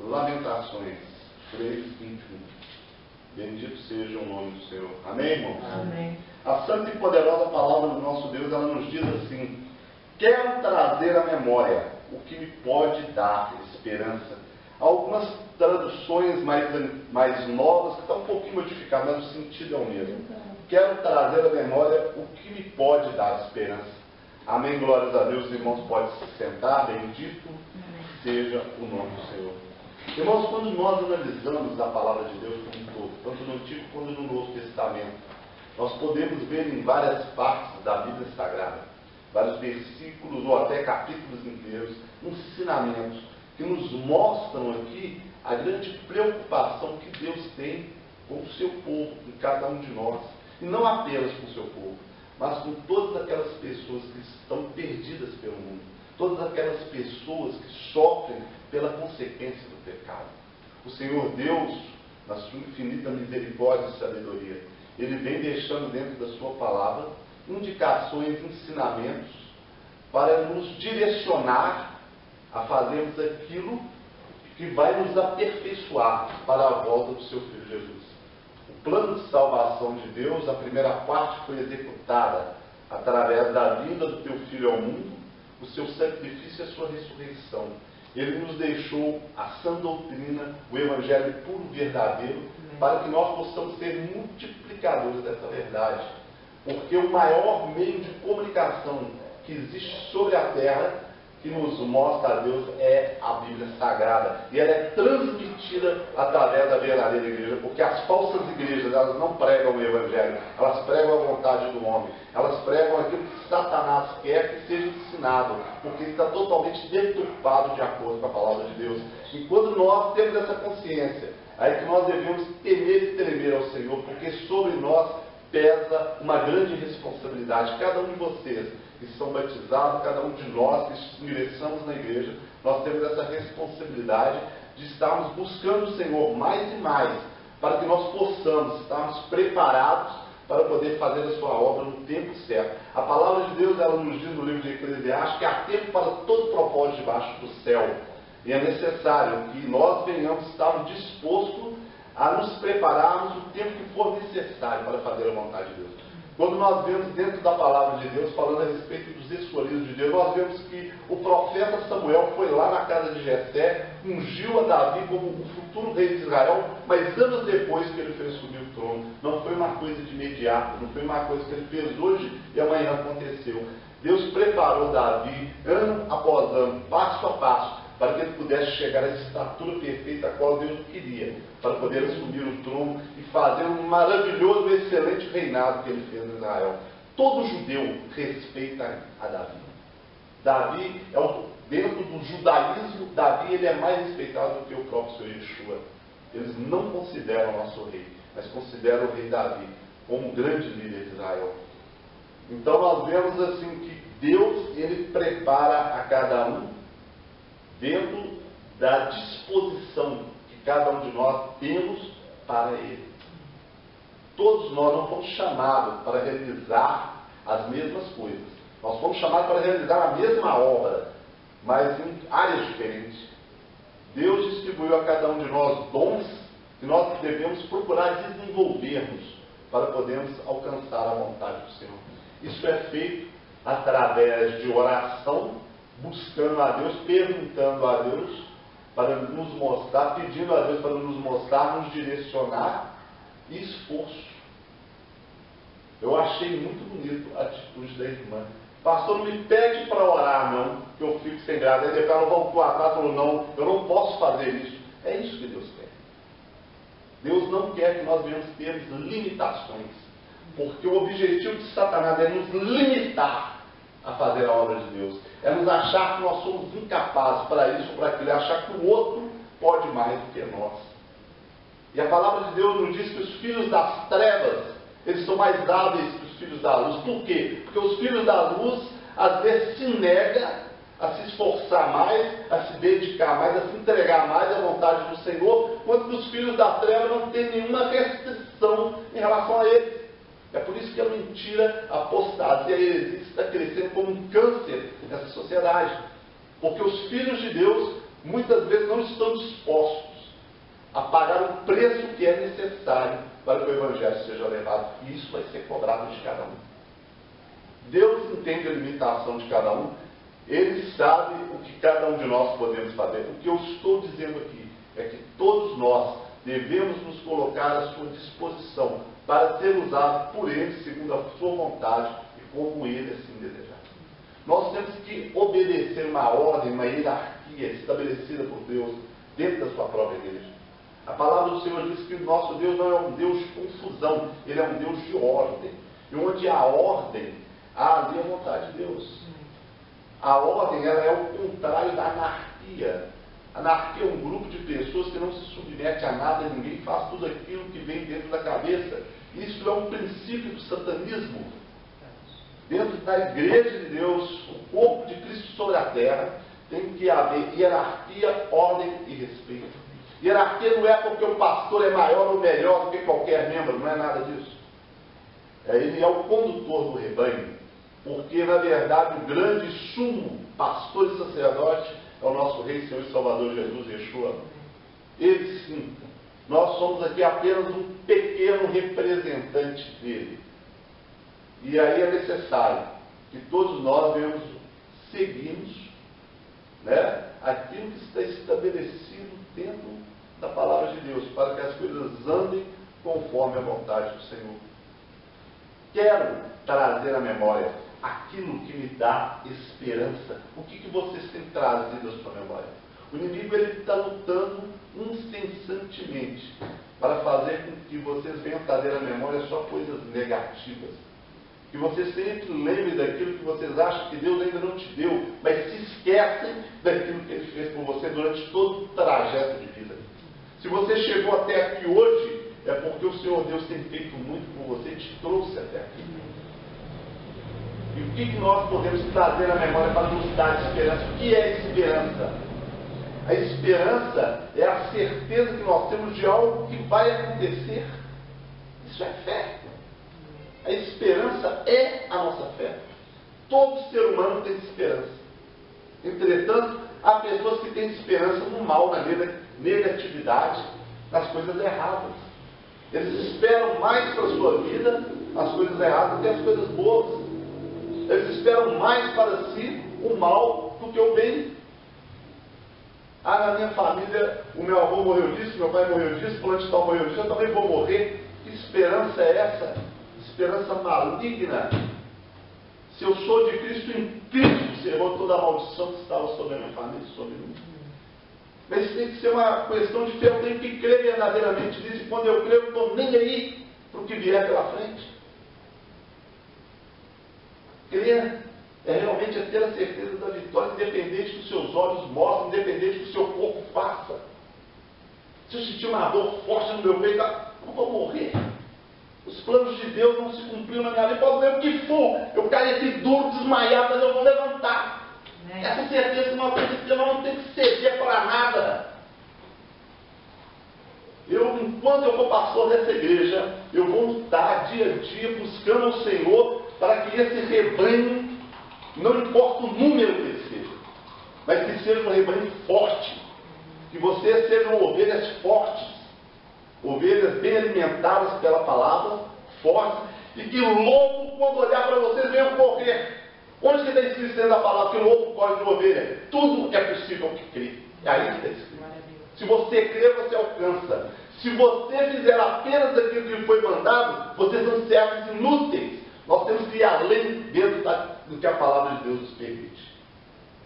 Lamentações 3:21. Bendito seja o nome do Senhor. Amém, irmãos? Amém. A santa e poderosa palavra do nosso Deus, ela nos diz assim: quero trazer à memória o que me pode dar esperança. Algumas traduções mais novas, que estão um pouquinho modificadas, mas o sentido é o mesmo. Quero trazer à memória o que me pode dar esperança. Amém, glórias a Deus. Os irmãos podem se sentar. Bendito seja o nome do Senhor. Irmãos, quando nós analisamos a palavra de Deus como um todo, tanto no Antigo quanto no Novo Testamento, nós podemos ver em várias partes da Bíblia Sagrada, vários versículos ou até capítulos inteiros, ensinamentos que nos mostram aqui a grande preocupação que Deus tem com o seu povo, com cada um de nós. E não apenas com o seu povo, mas com todas aquelas pessoas que estão perdidas pelo mundo. Todas aquelas pessoas que sofrem pela consequência do pecado. O Senhor Deus, na sua infinita misericórdia e sabedoria, Ele vem deixando dentro da sua palavra indicações, ensinamentos para nos direcionar a fazermos aquilo que vai nos aperfeiçoar para a volta do seu Filho Jesus. O plano de salvação de Deus, a primeira parte foi executada através da vinda do teu Filho ao mundo, o seu sacrifício e a sua ressurreição. Ele nos deixou a sã doutrina, o Evangelho puro e verdadeiro, para que nós possamos ser multiplicadores dessa verdade. Porque o maior meio de comunicação que existe sobre a terra, que nos mostra a Deus, é a Bíblia Sagrada. E ela é transmitida através da verdadeira igreja, porque as falsas igrejas, elas não pregam o Evangelho, elas pregam a vontade do homem, elas pregam aquilo que Satanás quer que seja ensinado, porque está totalmente deturpado de acordo com a palavra de Deus. E quando nós temos essa consciência, aí que nós devemos temer e tremer ao Senhor, porque sobre nós pesa uma grande responsabilidade. Cada um de vocês que são batizados, cada um de nós que ingressamos na igreja, nós temos essa responsabilidade de estarmos buscando o Senhor mais e mais, para que nós possamos estarmos preparados para poder fazer a sua obra no tempo certo. A palavra de Deus, ela nos diz no livro de Eclesiastes que há tempo para todo propósito debaixo do céu. E é necessário que nós venhamos estar dispostos a nos prepararmos o tempo que for necessário para fazer a vontade de Deus. Quando nós vemos dentro da palavra de Deus, falando a respeito dos escolhidos de Deus, nós vemos que o profeta Samuel foi lá na casa de Jessé, ungiu a Davi como o futuro rei de Israel, mas anos depois que ele fez subir o trono. Não foi uma coisa de imediato, não foi uma coisa que ele fez hoje e amanhã aconteceu. Deus preparou Davi, ano após ano, passo a passo, para que ele pudesse chegar a essa estatura perfeita a qual Deus queria, para poder assumir o trono e fazer um maravilhoso, excelente reinado que ele fez em Israel. Todo judeu respeita a Davi. Davi, dentro do judaísmo, Davi ele é mais respeitado do que o próprio Senhor Yeshua. Eles não consideram o nosso rei, mas consideram o rei Davi como o grande líder de Israel. Então nós vemos assim que Deus, ele prepara a cada um dentro da disposição que cada um de nós temos para Ele. Todos nós não fomos chamados para realizar as mesmas coisas. Nós fomos chamados para realizar a mesma obra, mas em áreas diferentes. Deus distribuiu a cada um de nós dons que nós devemos procurar desenvolvermos para podermos alcançar a vontade do Senhor. Isso é feito através de oração, buscando a Deus, perguntando a Deus para nos mostrar, pedindo a Deus para nos mostrar, nos direcionar e esforço. Eu achei muito bonito a atitude da irmã. Pastor, não me pede para orar não, que eu fico sem graça. Aí depois ela voltou atrás e falou, não, eu não posso fazer isso. É isso que Deus quer. Deus não quer que nós venhamos ter limitações, porque o objetivo de Satanás é nos limitar a fazer a obra de Deus. É nos achar que nós somos incapazes para isso ou para aquilo. É achar que o outro pode mais do que nós. E a palavra de Deus nos diz que os filhos das trevas, eles são mais hábeis que os filhos da luz. Por quê? Porque os filhos da luz, às vezes, se negam a se esforçar mais, a se dedicar mais, a se entregar mais à vontade do Senhor, enquanto que os filhos da treva não têm nenhuma restrição em relação a eles. É por isso que a mentira, a apostasia, a heresia está crescendo como um câncer nessa sociedade. Porque os filhos de Deus muitas vezes não estão dispostos a pagar o preço que é necessário para que o Evangelho seja levado. E isso vai ser cobrado de cada um. Deus entende a limitação de cada um. Ele sabe o que cada um de nós podemos fazer. O que eu estou dizendo aqui é que todos nós devemos nos colocar à sua disposição para ser usados por Ele segundo a sua vontade e como Ele assim desejar. Nós temos que obedecer uma ordem, uma hierarquia estabelecida por Deus dentro da sua própria igreja. A palavra do Senhor diz que o nosso Deus não é um Deus de confusão, Ele é um Deus de ordem. E onde há ordem, há ali a vontade de Deus. A ordem, ela é o contrário da anarquia. Anarquia é um grupo de pessoas que não se submete a nada e ninguém faz tudo aquilo que vem dentro da cabeça. Isso é um princípio do satanismo. Dentro da igreja de Deus, o corpo de Cristo sobre a terra, tem que haver hierarquia, ordem e respeito. Hierarquia não é porque o pastor é maior ou melhor do que qualquer membro, não é nada disso. Ele é o condutor do rebanho. Porque, na verdade, o grande sumo pastor e sacerdote é o nosso Rei, Senhor e Salvador Jesus Yeshua. Ele sim. Nós somos aqui apenas um pequeno representante dele. E aí é necessário que todos nós venhamos seguirmos, né, aquilo que está estabelecido dentro da palavra de Deus, para que as coisas andem conforme a vontade do Senhor. Quero trazer à memória aquilo que me dá esperança. O que vocês têm trazido à sua memória? O inimigo está lutando incessantemente para fazer com que vocês venham trazer à memória só coisas negativas. Que vocês sempre lembrem daquilo que vocês acham que Deus ainda não te deu, mas se esquecem daquilo que Ele fez por você durante todo o trajeto de vida. Se você chegou até aqui hoje, é porque o Senhor Deus tem feito muito por você e te trouxe até aqui. E o que nós podemos trazer à memória para nos dar esperança? O que é esperança? A esperança é a certeza que nós temos de algo que vai acontecer. Isso é fé. A esperança é a nossa fé. Todo ser humano tem esperança. Entretanto, há pessoas que têm esperança no mal, na negatividade, nas coisas erradas. Eles esperam mais para a sua vida as coisas erradas do que as coisas boas. Eles esperam mais para si o mal do que o bem. Na minha família, o meu avô morreu disso, meu pai morreu disso, fulano de tal morreu disso, eu também vou morrer. Que esperança é essa? Esperança maligna. Se eu sou de Cristo, em Cristo serou toda a maldição que estava sobre a minha família e sobre mim. Mas isso tem que ser uma questão de fé. Eu tenho que crer verdadeiramente nisso. E quando eu creio, eu não estou nem aí para o que vier pela frente. Crer é realmente ter a certeza da vitória, independente do que os seus olhos mostram, independente do que o seu corpo faça. Se eu sentir uma dor forte no meu peito, eu não vou morrer. Os planos de Deus não se cumpriram na minha vida. Pode ver o que for. Eu caí aqui duro, desmaiado, mas eu vou levantar. Essa certeza que nós temos que ter, nós não temos que ceder para nada. Enquanto eu for pastor dessa igreja, eu vou lutar dia a dia, buscando ao Senhor, para que esse rebanho, não importa o número que ele seja, mas que seja um rebanho forte. Que vocês sejam ovelhas fortes, ovelhas bem alimentadas pela palavra, fortes, e que o lobo, quando olhar para vocês, venham correr. Onde que está escrito dentro da palavra que o lobo corre de ovelha? Tudo é possível que crê. É aí que está escrito. Se você crer, você alcança. Se você fizer apenas aquilo que lhe foi mandado, vocês são servos inúteis. Nós temos que ir além dentro do que a palavra de Deus nos permite.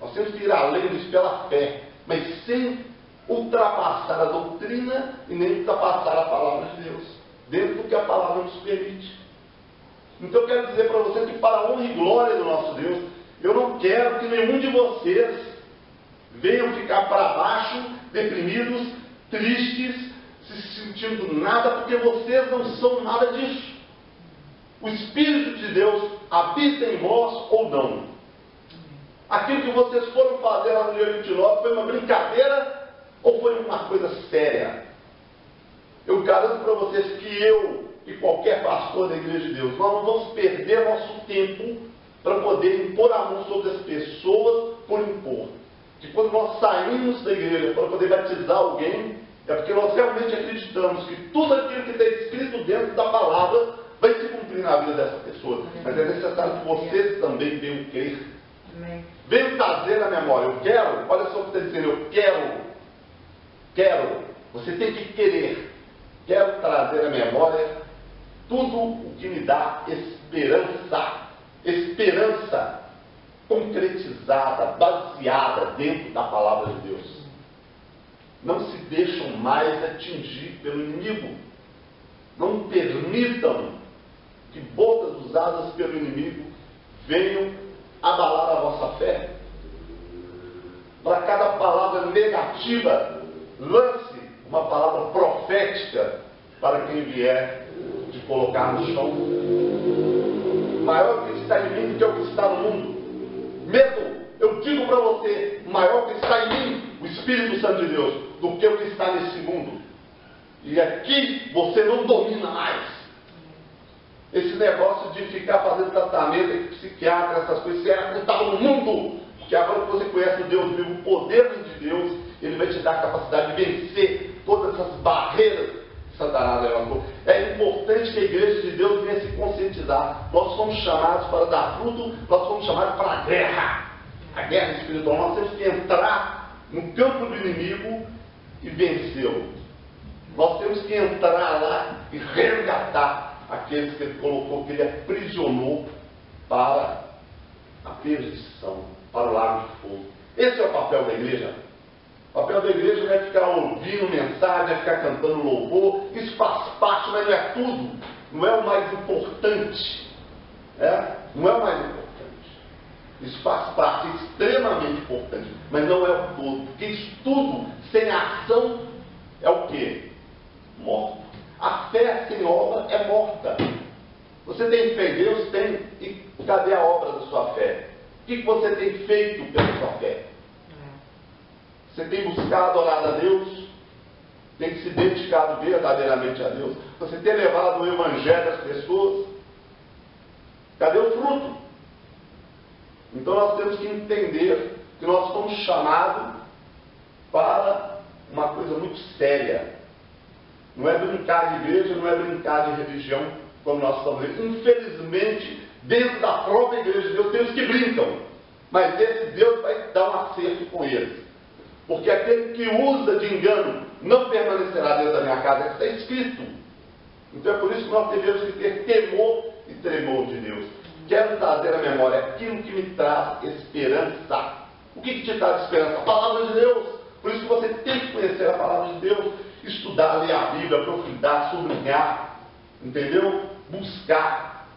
Nós temos que ir além disso pela fé, mas sem ultrapassar a doutrina e nem ultrapassar a palavra de Deus, dentro do que a palavra nos permite. Então eu quero dizer para vocês que, para a honra e glória do nosso Deus, eu não quero que nenhum de vocês venham ficar para baixo, deprimidos, tristes, se sentindo nada, porque vocês não são nada disso. O Espírito de Deus habita em vós ou não. Aquilo que vocês foram fazer lá no dia 29 foi uma brincadeira ou foi uma coisa séria? Eu garanto para vocês que eu e qualquer pastor da Igreja de Deus, nós não vamos perder nosso tempo para poder impor a mão sobre as pessoas por impor. que quando nós saímos da igreja para poder batizar alguém, é porque nós realmente acreditamos que tudo aquilo que está escrito dentro da palavra vai se cumprir na vida dessa pessoa. Mas é necessário que vocês também venham crer. Venham trazer a memória. Eu quero, olha só o que está dizendo, eu quero. Você tem que querer. Quero trazer à memória tudo o que me dá esperança. Esperança concretizada, baseada dentro da palavra de Deus. Não se deixam mais atingir pelo inimigo. Não permitam que bocas usadas pelo inimigo venham abalar a vossa fé. Para cada palavra negativa, lance uma palavra profética para quem vier de colocar no chão. Maior que está em mim do que o que está no mundo. Medo, eu digo para você, maior que está em mim, o Espírito Santo de Deus, do que o que está nesse mundo. E aqui você não domina mais. Esse negócio de ficar fazendo tratamento, psiquiatra, essas coisas, você era estava no mundo. Porque agora que você conhece o Deus vivo, o poder de Deus, Ele vai te dar a capacidade de vencer todas essas barreiras que Satanás levantou. É importante que a igreja de Deus venha se conscientizar. Nós somos chamados para dar fruto, nós somos chamados para a guerra espiritual. Nós temos que entrar no campo do inimigo e vencê-lo. Nós temos que entrar lá e resgatar aqueles que ele colocou, que ele aprisionou para a perdição, para o lago de fogo. Esse é o papel da igreja. O papel da igreja não é ficar ouvindo mensagem, não é ficar cantando louvor. Isso faz parte, mas não é tudo. Não é o mais importante. Não é o mais importante. Isso faz parte, é extremamente importante, mas não é o todo. Porque isso tudo, sem ação, é o quê? Morto. A fé sem obra é morta. Você tem fé em Deus? Tem. E cadê a obra da sua fé? O que você tem feito pela sua fé? Você tem buscado orar a Deus? Tem se dedicado verdadeiramente a Deus? Você tem levado o Evangelho às pessoas? Cadê o fruto? Então nós temos que entender que nós somos chamados para uma coisa muito séria. Não é brincar de igreja, não é brincar de religião, como nós estamos vendo. Infelizmente, dentro da própria igreja de Deus, tem os que brincam. Mas esse Deus vai dar um acerto com eles. Porque aquele que usa de engano não permanecerá dentro da minha casa. Isso está escrito. Então é por isso que nós devemos ter temor e tremor de Deus. Quero trazer à memória aquilo que me traz esperança. O que te traz esperança? A palavra de Deus. Por isso que você tem que conhecer a palavra de Deus. Estudar, ler a Bíblia, aprofundar, sublinhar, entendeu? Buscar.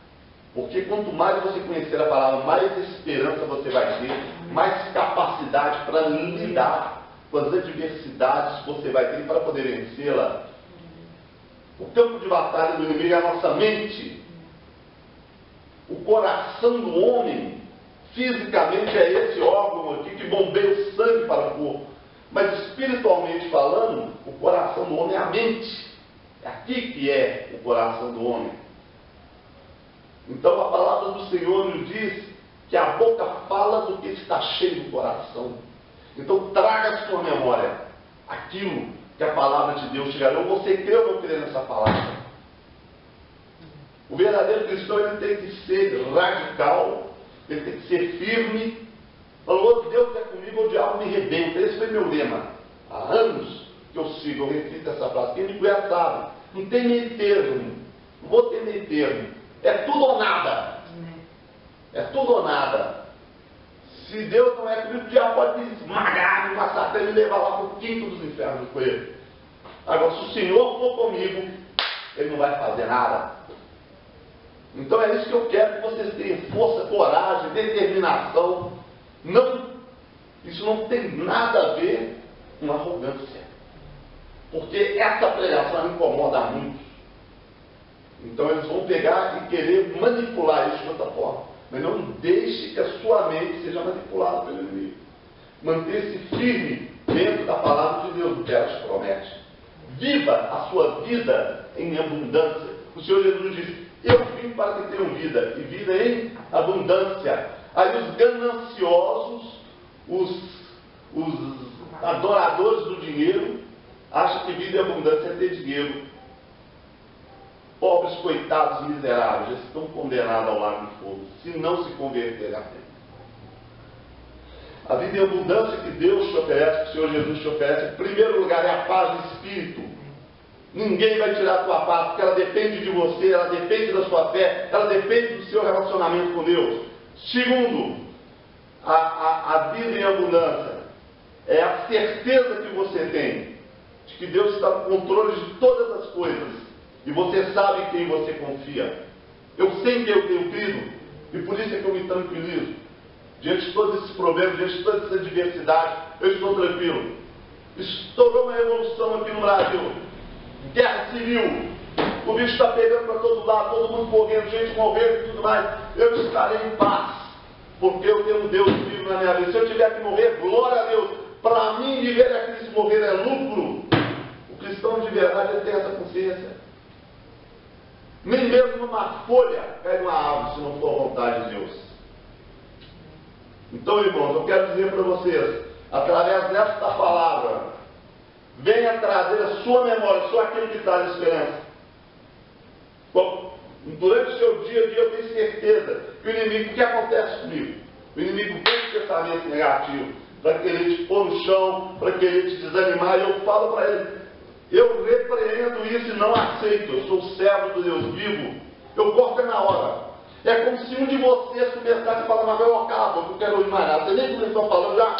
Porque quanto mais você conhecer a palavra, mais esperança você vai ter, mais capacidade para lidar com as adversidades que você vai ter para poder vencê-la. O campo de batalha do inimigo é a nossa mente. O coração do homem, fisicamente, é esse órgão aqui que bombeia o sangue para o corpo. Mas espiritualmente falando, o coração do homem é a mente. É aqui que é o coração do homem. Então a palavra do Senhor nos diz que a boca fala do que está cheio do coração. Então traga à sua memória aquilo que a palavra de Deus te garante. Ou você crê ou não crê nessa palavra? O verdadeiro cristão ele tem que ser radical, ele tem que ser firme. Falou, Deus é comigo, o diabo me rebenta. Esse foi meu lema. Há anos que eu sigo, eu repito essa frase. Quem me conhece sabe. Não tem meio termo. Não vou ter meio termo. É tudo ou nada. É tudo ou nada. Se Deus não é comigo, o diabo pode me esmagar, me massacrar, me levar lá para o quinto dos infernos com ele. Agora, se o Senhor for comigo, ele não vai fazer nada. Então é isso que eu quero, que vocês tenham força, coragem, determinação. Não, isso não tem nada a ver com arrogância. Porque essa pregação incomoda muitos. Então eles vão pegar e querer manipular isso de outra forma. Mas não deixe que a sua mente seja manipulada pelo inimigo. Manter-se firme dentro da palavra de Deus, do que ela te promete. Viva a sua vida em abundância. O Senhor Jesus disse, eu vim para que tenham vida, e vida em abundância. Aí os gananciosos, os adoradores do dinheiro acham que vida e abundância é ter dinheiro. Pobres, coitados, miseráveis, já estão condenados ao lago de fogo, se não se converterem a fé. A vida em abundância que Deus te oferece, que o Senhor Jesus te oferece, em primeiro lugar, é a paz de espírito. Ninguém vai tirar a tua paz, porque ela depende de você, ela depende da sua fé, ela depende do seu relacionamento com Deus. Segundo, a vida em abundância é a certeza que você tem de que Deus está no controle de todas as coisas e você sabe em quem você confia. Eu sei em quem eu tenho crido e por isso é que eu me tranquilizo. Diante de todos esses problemas, diante de toda essa adversidade, eu estou tranquilo. Estourou uma revolução aqui no Brasil. Guerra civil. O bicho está pegando para todo lado, todo mundo correndo, gente morrendo e tudo mais. Eu estarei em paz, porque eu tenho um Deus vivo na minha vida. Se eu tiver que morrer, glória a Deus. Para mim, viver é Cristo, morrer é lucro. O cristão de verdade ele tem essa consciência. Nem mesmo numa folha cai numa árvore, se não for a vontade de Deus. Então, irmãos, eu quero dizer para vocês, através desta palavra, venha trazer a sua memória, só aquilo que traz esperança. Bom, durante o seu dia a dia eu tenho certeza que o inimigo, o que acontece comigo? O inimigo vem com pensamento negativo, para querer te pôr no chão, para querer te desanimar, e eu falo para ele, eu repreendo isso e não aceito, eu sou servo do Deus vivo, eu corto na hora. É como se um de vocês começasse a falar, mas eu acabo, eu quero ouvir mais nada. Você nem começou falando, já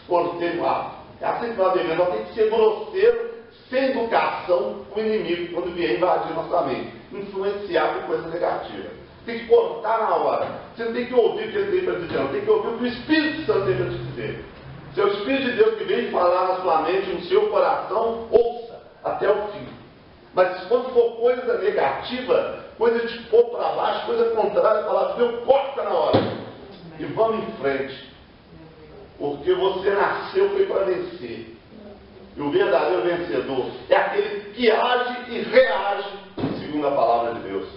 cortei o ar. É assim que nós devemos, nós temos que ser grosseiro, sem educação, com o inimigo, quando vier invadir nossa mente, influenciar por coisa negativa. Tem que cortar na hora. Você não tem que ouvir o que ele tem para dizer, não. Tem que ouvir o que o Espírito Santo tem para te dizer. Se é o Espírito de Deus que vem falar na sua mente, no seu coração, ouça até o fim. Mas quando for coisa negativa, coisa de pôr para baixo, coisa contrária à palavra de Deus, corta na hora. E vamos em frente. Porque você nasceu foi para vencer. E o verdadeiro vencedor é aquele que age e reage segundo a palavra de Deus.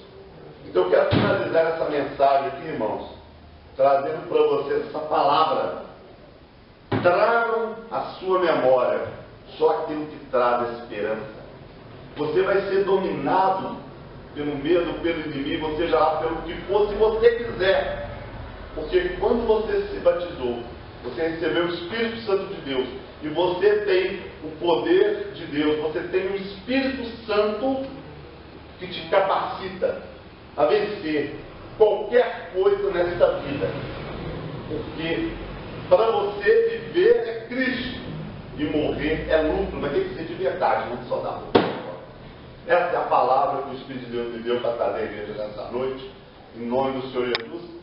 Então eu quero finalizar essa mensagem aqui, irmãos, trazendo para vocês essa palavra. Tragam a sua memória só aquilo que traz esperança. Você vai ser dominado pelo medo, pelo inimigo, seja lá pelo que for, se você quiser. Porque quando você se batizou, você recebeu o Espírito Santo de Deus, e você tem o poder de Deus, você tem o Espírito Santo que te capacita a vencer qualquer coisa nesta vida. Porque para você viver é Cristo, e morrer é lucro, mas tem que ser de verdade, não só da boca. Essa é a palavra que o Espírito de Deus me deu para trazer a igreja nessa noite, em nome do Senhor Jesus.